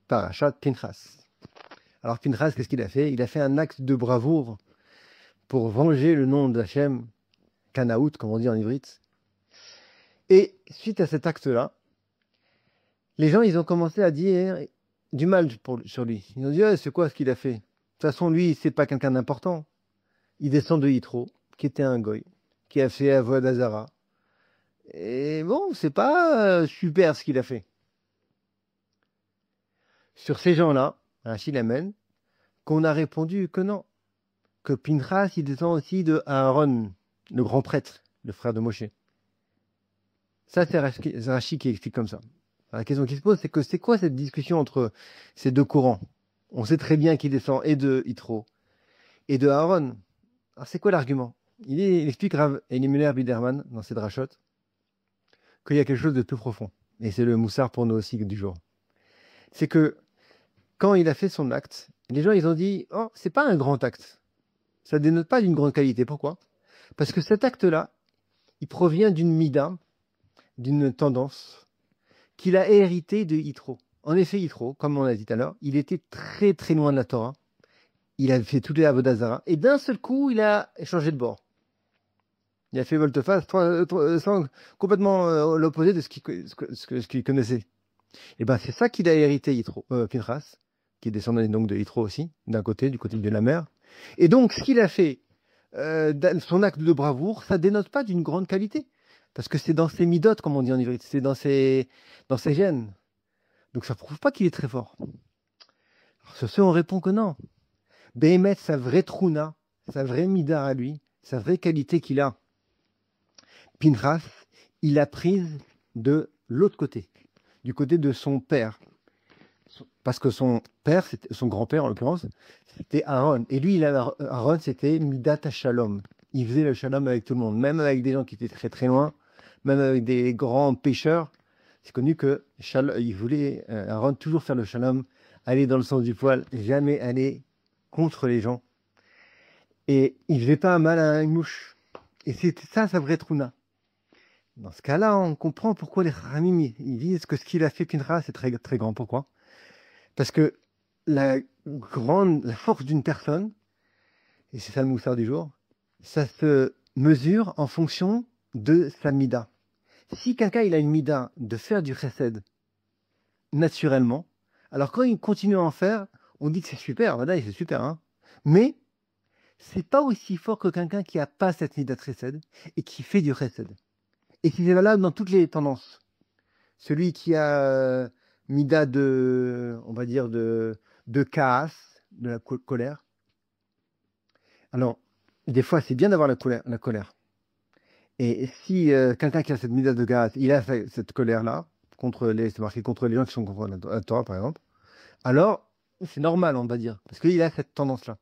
Parashat Pinchas. Alors Pinchas, qu'est-ce qu'il a fait? Il a fait un acte de bravoure pour venger le nom d'Hachem, Canaout, comme on dit en ivrite. Et suite à cet acte-là, les gens, ils ont commencé à dire du mal sur lui. Ils ont dit, c'est quoi ce qu'il a fait? De toute façon, lui, c'est pas quelqu'un d'important. Il descend de Yitro, qui était un goy, qui a fait Avodah Zarah. Et bon, c'est pas super ce qu'il a fait. Sur ces gens-là, Rachid amène, qu'on a répondu que non, que Pinchas, il descend aussi de Aaron, le grand prêtre, le frère de Moshe. Ça, c'est Rachid qui explique comme ça. Alors, la question qui se pose, c'est que c'est quoi cette discussion entre ces deux courants? On sait très bien qu'il descend et de Yitro et de Aaron. Alors, c'est quoi l'argument? Il explique Rav Elimelech Biderman dans ses drachot qu'il y a quelque chose de plus profond. Et c'est le moussard pour nous aussi du jour. C'est que quand il a fait son acte, les gens ils ont dit oh, c'est pas un grand acte. Ça dénote pas d'une grande qualité. Pourquoi? Parce que cet acte-là, il provient d'une mida, d'une tendance qu'il a héritée de Yitro. En effet, Yitro, comme on a dit tout à l'heure, il était très très loin de la Torah. Il a fait toutes les Avodah Zarah. Et d'un seul coup, il a changé de bord. Il a fait volte-face complètement l'opposé de ce qu'il connaissait. Et ben c'est ça qu'il a hérité Pinchas, qui descendait donc de Yitro aussi, d'un côté, du côté de la mer. Et donc, ce qu'il a fait, son acte de bravoure, ça dénote pas d'une grande qualité. Parce que c'est dans ses midotes, comme on dit en ivrite, c'est dans ses gènes. Donc ça prouve pas qu'il est très fort. Alors, sur ce, on répond que non. Béhémet, sa vraie trouna, sa vraie mida à lui, sa vraie qualité qu'il a, Pinchas, il l'a prise de l'autre côté, du côté de son père. Parce que son père, son grand-père en l'occurrence, c'était Aaron. Et lui, Aaron, c'était Midat Shalom. Il faisait le shalom avec tout le monde, même avec des gens qui étaient très très loin, même avec des grands pécheurs. C'est connu que il voulait, Aaron, toujours faire le shalom, aller dans le sens du poil, jamais aller contre les gens. Et il ne faisait pas un mal à une mouche. Et c'était ça sa vraie trouna. Dans ce cas-là, on comprend pourquoi les Ramim ils disent que ce qu'il a fait Pinchas, c'est très, très grand. Pourquoi? Parce que la force d'une personne, et c'est ça le moussard du jour, ça se mesure en fonction de sa mida. Si quelqu'un il a une mida de faire du chesed naturellement, alors quand il continue à en faire, on dit que c'est super, voilà, c'est super, hein. Mais c'est pas aussi fort que quelqu'un qui n'a pas cette mida de chesed et qui fait du chesed. Et qui est valable dans toutes les tendances. Celui qui a mida de, on va dire, de kaas, de la colère. Alors, des fois, c'est bien d'avoir la colère. Et si quelqu'un qui a cette mida de kaas, il a cette colère-là, c'est marqué contre les gens qui sont contre la Torah, par exemple, alors, c'est normal, on va dire, parce qu'il a cette tendance-là.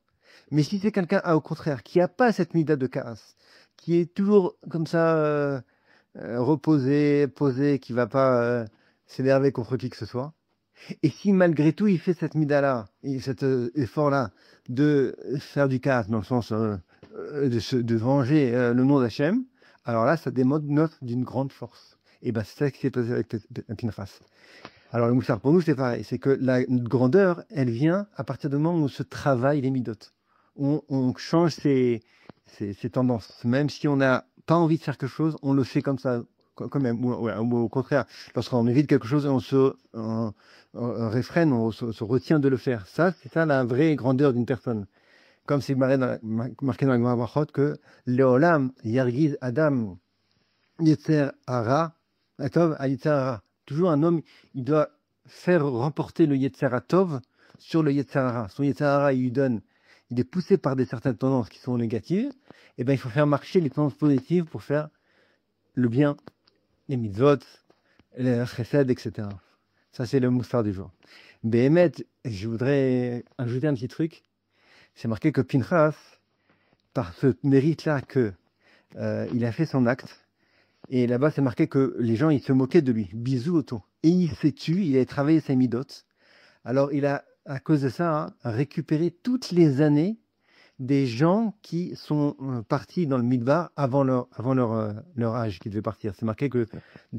Mais si c'est quelqu'un, au contraire, qui n'a pas cette mida de kaas, qui est toujours comme ça, reposé, posé, qui ne va pas s'énerver contre qui que ce soit, et si malgré tout il fait cette mida-là, et cet effort-là de faire du kaas, dans le sens de venger le nom d'Hachem, alors là, ça dénote d'une grande force. Et bien, c'est ça qui s'est passé avec Pinchas. Alors, le moussard, pour nous, c'est pareil. C'est que la grandeur, elle vient à partir du moment où on se travaille les midotes. On change ses tendances. Même si on n'a pas envie de faire quelque chose, on le fait comme ça, quand même. Ou au contraire, lorsqu'on évite quelque chose, on se réfrène, on se retient de le faire. Ça, c'est ça la vraie grandeur d'une personne. Comme c'est marqué dans la Gemara Brachot que Leolam Yargiz Adam Yetzer Hara Atov à Yetzer Hara. Toujours un homme, il doit faire remporter le Yetzer Tov sur le Yetzer Hara. Son Yetzer Hara, il lui donne, il est poussé par certaines tendances qui sont négatives. Et ben il faut faire marcher les tendances positives pour faire le bien, les mitzvot, les chesed, etc. Ça, c'est le moussard du jour. Béhémet, je voudrais ajouter un petit truc. C'est marqué que Pinchas, par ce mérite-là que il a fait son acte, et là-bas c'est marqué que les gens ils se moquaient de lui, bisous auto. Et il s'est tué, il a travaillé ses midotes. Alors il a, à cause de ça, hein, récupéré toutes les années des gens qui sont partis dans le Midbar avant leur âge, qui devaient partir. C'est marqué que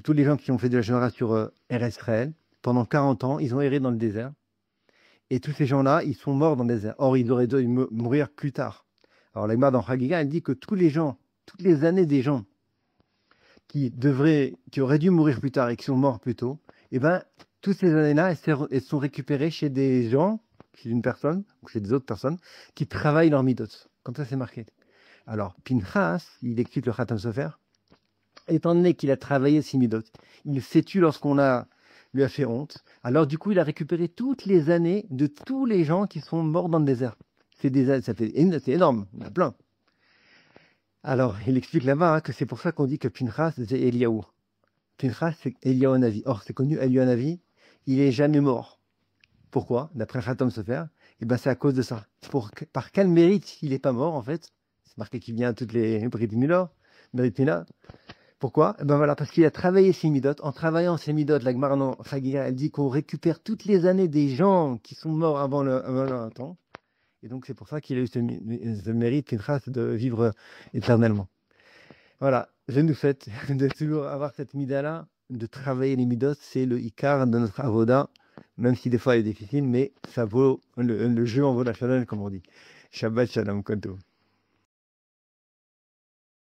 tous les gens qui ont fait de la génération sur Eretz Israël, pendant 40 ans, ils ont erré dans le désert. Et tous ces gens-là, ils sont morts dans le désert. Or, ils auraient dû mourir plus tard. Alors, la Gemara dans Chagiga, elle dit que tous les gens, toutes les années des gens qui auraient dû mourir plus tard et qui sont morts plus tôt, eh ben, toutes ces années-là, elles sont récupérées chez des gens, chez une personne, ou chez des autres personnes, qui travaillent leur midot. Comme ça, c'est marqué. Alors, Pinchas, il explique le Khatam Sofer, étant donné qu'il a travaillé ses midot, il s'est tué lui a fait honte, alors du coup, il a récupéré toutes les années de tous les gens qui sont morts dans le désert. C'est énorme, il y en a plein. Alors, il explique là-bas que c'est pour ça qu'on dit que Pinchas, c'est Eliaou. Pinchas, c'est Eliaou Navi. Or, c'est connu, Eliaou Navi, il est jamais mort. Pourquoi? D'après Khatam Sofer, eh ben, c'est à cause de ça. Par quel mérite il n'est pas mort, en fait? C'est marqué qu'il vient à toutes les Brit Mila. Pourquoi? Eh ben voilà, parce qu'il a travaillé ses midot. En travaillant ses midot, la Gemara dans Chagiga, elle dit qu'on récupère toutes les années des gens qui sont morts avant leur temps. Et donc, c'est pour ça qu'il a eu ce mérite, Pinchas, de vivre éternellement. Voilà, je nous souhaite de toujours avoir cette mida-là, de travailler les midot, c'est le ikar de notre avoda, même si des fois elle est difficile, mais ça vaut, le jeu en vaut la chaleur, comme on dit. Shabbat shalom, Koto.